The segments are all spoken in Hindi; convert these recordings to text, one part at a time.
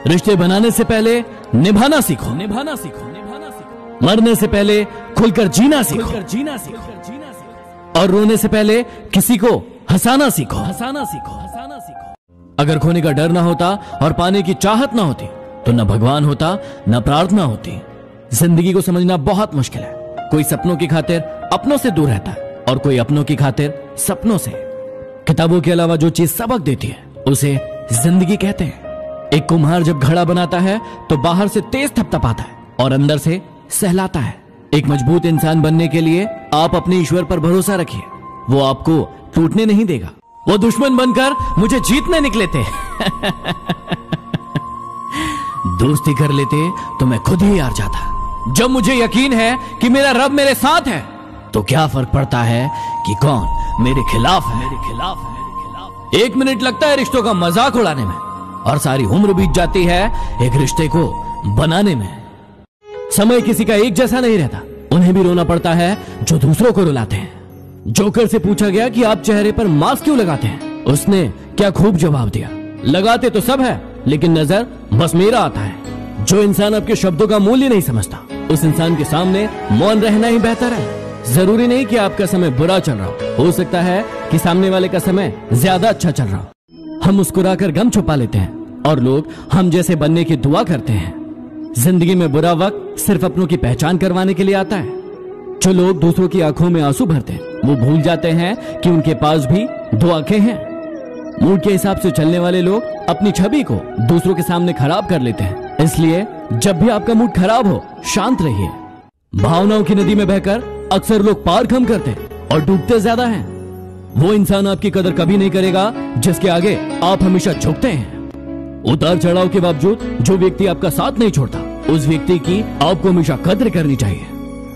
रिश्ते बनाने से पहले निभाना सीखो, निभाना सीखो, निभाना सीखो। मरने से पहले खुलकर जीना सीखो, खुलकर जीना सीखो। और रोने से पहले किसी को हंसाना सीखो, हंसाना सीखो, हंसाना सीखो। अगर खोने का डर ना होता और पाने की चाहत ना होती तो न भगवान होता न प्रार्थना होती। जिंदगी को समझना बहुत मुश्किल है। कोई सपनों की खातिर अपनों से दूर रहता है और कोई अपनों की खातिर सपनों से। किताबों के अलावा जो चीज सबक देती है उसे जिंदगी कहते हैं। एक कुम्हार जब घड़ा बनाता है तो बाहर से तेज थपथपाता है और अंदर से सहलाता है। एक मजबूत इंसान बनने के लिए आप अपने ईश्वर पर भरोसा रखिए, वो आपको टूटने नहीं देगा। वो दुश्मन बनकर मुझे जीतने निकले थे दोस्ती कर लेते तो मैं खुद ही हार जाता। जब मुझे यकीन है कि मेरा रब मेरे साथ है तो क्या फर्क पड़ता है कि कौन मेरे खिलाफ है, मेरे खिलाफ है, मेरे खिलाफ है। 1 मिनट लगता है रिश्तों का मजाक उड़ाने में और सारी उम्र बीत जाती है एक रिश्ते को बनाने में। समय किसी का एक जैसा नहीं रहता, उन्हें भी रोना पड़ता है जो दूसरों को रुलाते हैं। जोकर से पूछा गया कि आप चेहरे पर मास्क क्यों लगाते हैं, उसने क्या खूब जवाब दिया, लगाते तो सब है लेकिन नजर बस मेरा आता है। जो इंसान आपके शब्दों का मूल्य नहीं समझता उस इंसान के सामने मौन रहना ही बेहतर है। जरूरी नहीं कि आपका समय बुरा चल रहा हो सकता है कि सामने वाले का समय ज्यादा अच्छा चल रहा हो। हम मुस्कुराकर गम छुपा लेते हैं और लोग हम जैसे बनने की दुआ करते हैं। जिंदगी में बुरा वक्त सिर्फ अपनों की पहचान करवाने के लिए आता है। जो लोग दूसरों की आंखों में आंसू भरते हैं वो भूल जाते हैं कि उनके पास भी 2 आंखें हैं। मूड के हिसाब से चलने वाले लोग अपनी छवि को दूसरों के सामने खराब कर लेते हैं। इसलिए जब भी आपका मूड खराब हो शांत रहिए। भावनाओं की नदी में बहकर अक्सर लोग पार कम करते और डूबते ज्यादा हैं। वो इंसान आपकी कदर कभी नहीं करेगा जिसके आगे आप हमेशा झुकते हैं। उतार चढ़ाव के बावजूद जो व्यक्ति आपका साथ नहीं छोड़ता उस व्यक्ति की आपको हमेशा कद्र करनी चाहिए।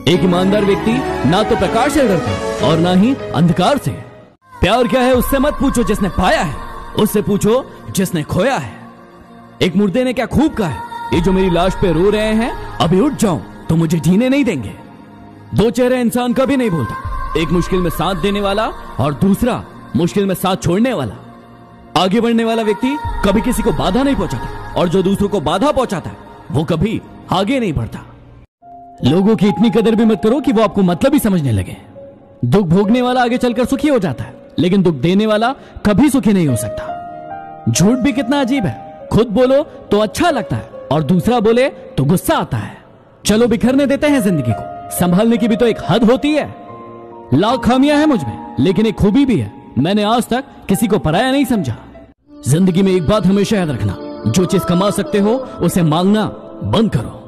एक ईमानदार व्यक्ति ना तो प्रकाश से डरता और ना ही अंधकार से। प्यार क्या है उससे मत पूछो जिसने पाया है, उससे पूछो जिसने खोया है। एक मुर्दे ने क्या खूब कहा है, ये जो मेरी लाश पे रो रहे हैं अभी उठ जाऊं तो मुझे जीने नहीं देंगे। 2 चेहरे इंसान कभी नहीं बोलता, एक मुश्किल में साथ देने वाला और दूसरा मुश्किल में साथ छोड़ने वाला। आगे बढ़ने वाला व्यक्ति कभी किसी को बाधा नहीं पहुंचाता और जो दूसरों को बाधा पहुंचाता है वो कभी आगे नहीं बढ़ता। लोगों की इतनी कदर भी मत करो कि वो आपको मतलब ही समझने लगे। दुख भोगने वाला आगे चलकर सुखी हो जाता है लेकिन दुख देने वाला कभी सुखी नहीं हो सकता। झूठ भी कितना अजीब है, खुद बोलो तो अच्छा लगता है और दूसरा बोले तो गुस्सा आता है। चलो बिखरने देते हैं जिंदगी को, संभालने की भी तो एक हद होती है। लाख खामियां हैं मुझ में लेकिन एक खूबी भी है, मैंने आज तक किसी को पराया नहीं समझा। जिंदगी में एक बात हमेशा याद रखना, जो चीज कमा सकते हो उसे मांगना बंद करो।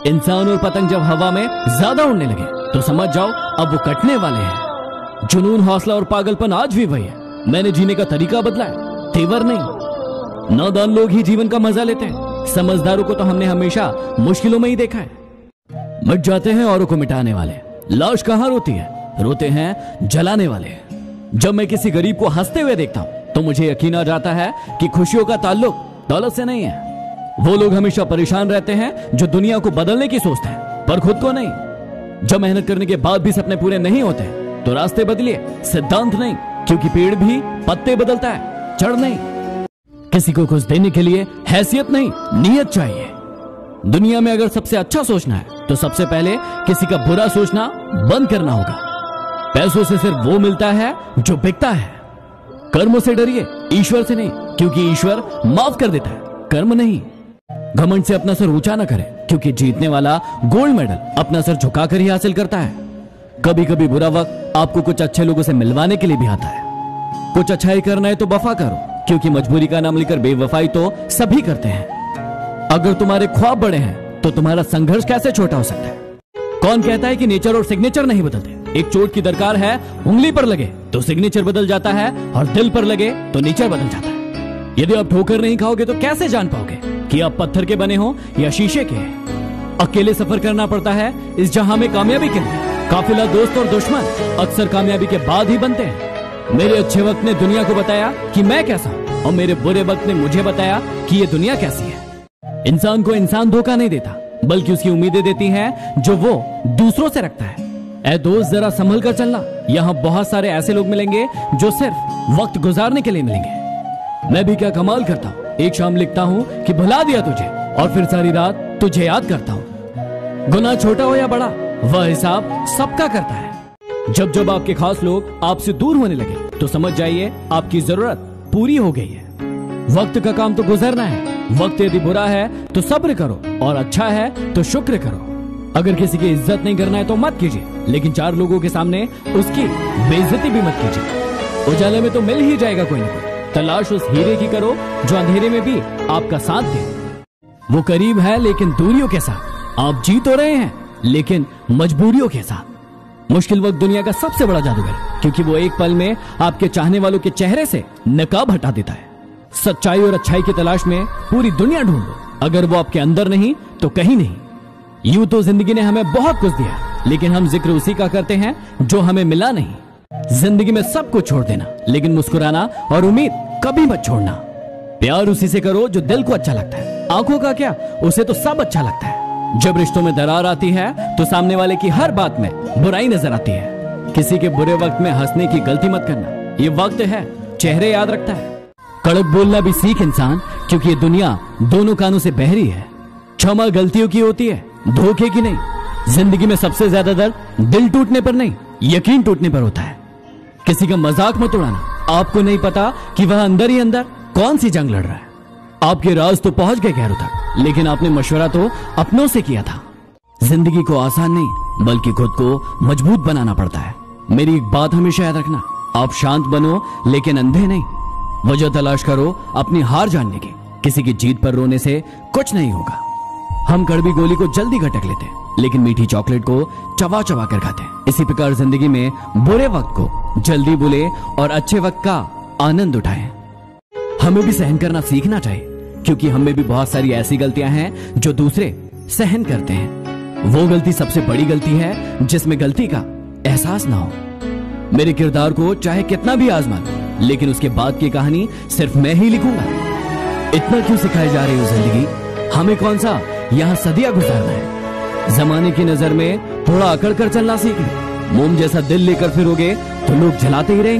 इंसान और पतंग जब हवा में ज्यादा उड़ने लगे तो समझ जाओ अब वो कटने वाले हैं। जुनून, हौसला और पागलपन आज भी वही है, मैंने जीने का तरीका बदला है, तेवर नहीं। नादान लोग ही जीवन का मजा लेते हैं, समझदारों को तो हमने हमेशा मुश्किलों में ही देखा है। मिट जाते हैं औरों को मिटाने वाले, लाश कहां रोती है, रोते हैं जलाने वाले। जब मैं किसी गरीब को हंसते हुए देखता हूं तो मुझे यकीन आ जाता है कि खुशियों का ताल्लुक दौलत से नहीं है। वो लोग हमेशा परेशान रहते हैं जो दुनिया को बदलने की सोचते हैं पर खुद को नहीं। जब मेहनत करने के बाद भी सपने पूरे नहीं होते तो रास्ते बदलिए, सिद्धांत नहीं, क्योंकि पेड़ भी पत्ते बदलता है, जड़ नहीं। किसी को कुछ देने के लिए हैसियत नहीं, नीयत चाहिए। दुनिया में अगर सबसे अच्छा सोचना है तो सबसे पहले किसी का बुरा सोचना बंद करना होगा। पैसों से सिर्फ वो मिलता है जो बिकता है। कर्मों से डरिए, ईश्वर से नहीं, क्योंकि ईश्वर माफ कर देता है, कर्म नहीं। घमंड से अपना सर ऊंचा न करें क्योंकि जीतने वाला गोल्ड मेडल अपना सर झुकाकर ही हासिल करता है। कभी कभी बुरा वक्त आपको कुछ अच्छे लोगों से मिलवाने के लिए भी आता है। कुछ अच्छाई करना है तो वफा करो, क्योंकि मजबूरी का नाम लेकर बेवफाई तो सभी करते हैं। अगर तुम्हारे ख्वाब बड़े हैं तो तुम्हारा संघर्ष कैसे छोटा हो सकता है। कौन कहता है कि नेचर और सिग्नेचर नहीं बदलते। एक चोट की दरकार है, उंगली पर लगे तो सिग्नेचर बदल जाता है और दिल पर लगे तो नेचर बदल जाता है। यदि आप ठोकर नहीं खाओगे तो कैसे जान पाओगे कि आप पत्थर के बने हो या शीशे के। अकेले सफर करना पड़ता है इस जहां में कामयाबी के लिए। काफिला दोस्त और दुश्मन अक्सर कामयाबी के बाद ही बनते हैं। मेरे अच्छे वक्त ने दुनिया को बताया कि मैं कैसा हूं और मेरे बुरे वक्त ने मुझे बताया कि ये दुनिया कैसी है। इंसान को इंसान धोखा नहीं देता बल्कि उसकी उम्मीदें देती हैं जो वो दूसरों से रखता है। ऐ दोस्त जरा संभल कर चलना, यहाँ बहुत सारे ऐसे लोग मिलेंगे जो सिर्फ वक्त गुजारने के लिए मिलेंगे। मैं भी क्या कमाल करता हूँ, एक शाम लिखता हूँ कि भुला दिया तुझे और फिर सारी रात तुझे याद करता हूँ। गुनाह छोटा हो या बड़ा, वह हिसाब सबका करता है। जब जब आपके खास लोग आपसे दूर होने लगे तो समझ जाइए आपकी जरूरत पूरी हो गई है। वक्त का काम तो गुजरना है। वक्त यदि बुरा है तो सब्र करो और अच्छा है तो शुक्र करो। अगर किसी की इज्जत नहीं करना है तो मत कीजिए, लेकिन चार लोगों के सामने उसकी बेइज्जती भी मत कीजिए। उजाले में तो मिल ही जाएगा कोई ना कोई। तलाश उस हीरे की करो जो अंधेरे में भी आपका साथ दे। वो करीब है लेकिन दूरियों के साथ। आप जी तो रहे हैं लेकिन मजबूरियों के साथ। मुश्किल वक्त दुनिया का सबसे बड़ा जादूगर, क्योंकि वो एक पल में आपके चाहने वालों के चेहरे से नकाब हटा देता है। सच्चाई और अच्छाई की तलाश में पूरी दुनिया ढूंढो, अगर वो आपके अंदर नहीं तो कहीं नहीं। यूं तो जिंदगी ने हमें बहुत कुछ दिया, लेकिन हम जिक्र उसी का करते हैं जो हमें मिला नहीं। जिंदगी में सब कुछ छोड़ देना, लेकिन मुस्कुराना और उम्मीद कभी मत छोड़ना। प्यार उसी से करो जो दिल को अच्छा लगता है। आंखों का क्या, उसे तो सब अच्छा लगता है। जब रिश्तों में दरार आती है तो सामने वाले की हर बात में बुराई नजर आती है। किसी के बुरे वक्त में हंसने की गलती मत करना। ये वक्त है, चेहरे याद रखता है। कड़क बोलना भी सीख इंसान, क्योंकि ये दुनिया दोनों कानों से बहरी है। क्षमा गलतियों की होती है, धोखे की नहीं। जिंदगी में सबसे ज्यादा दर्द दिल टूटने पर नहीं, यकीन टूटने पर होता है। किसी का मजाक मत उड़ाना। आपको नहीं पता कि वह अंदर ही अंदर कौन सी जंग लड़ रहा है। आपके राज तो पहुंच गए गैरों तक, लेकिन आपने मशवरा तो अपनों से किया था। जिंदगी को आसान नहीं बल्कि खुद को मजबूत बनाना पड़ता है। मेरी एक बात हमेशा याद रखना, आप शांत बनो लेकिन अंधे नहीं। वजह तलाश करो अपनी हार जानने की। किसी की जीत पर रोने से कुछ नहीं होगा। हम कड़वी गोली को जल्दी गटक लेते हैं, लेकिन मीठी चॉकलेट को चबा चबा कर खाते हैं। इसी प्रकार जिंदगी में बुरे वक्त को जल्दी भूले और अच्छे वक्त का आनंद उठाएं। हमें भी सहन करना सीखना चाहिए, क्योंकि हमें भी बहुत सारी ऐसी गलतियां हैं जो दूसरे सहन करते हैं। वो गलती सबसे बड़ी गलती है जिसमें गलती का एहसास ना हो। मेरे किरदार को चाहे कितना भी आजमा लो, लेकिन उसके बाद की कहानी सिर्फ मैं ही लिखूंगा। इतना क्यों सिखाई जा रही हो जिंदगी, हमें कौन सा यहाँ सदिया गुजारना है। जमाने की नजर में थोड़ा अकड़ कर चलना सीख लो। मोम जैसा दिल लेकर फिरोगे तो लोग जलाते ही रहेंगे।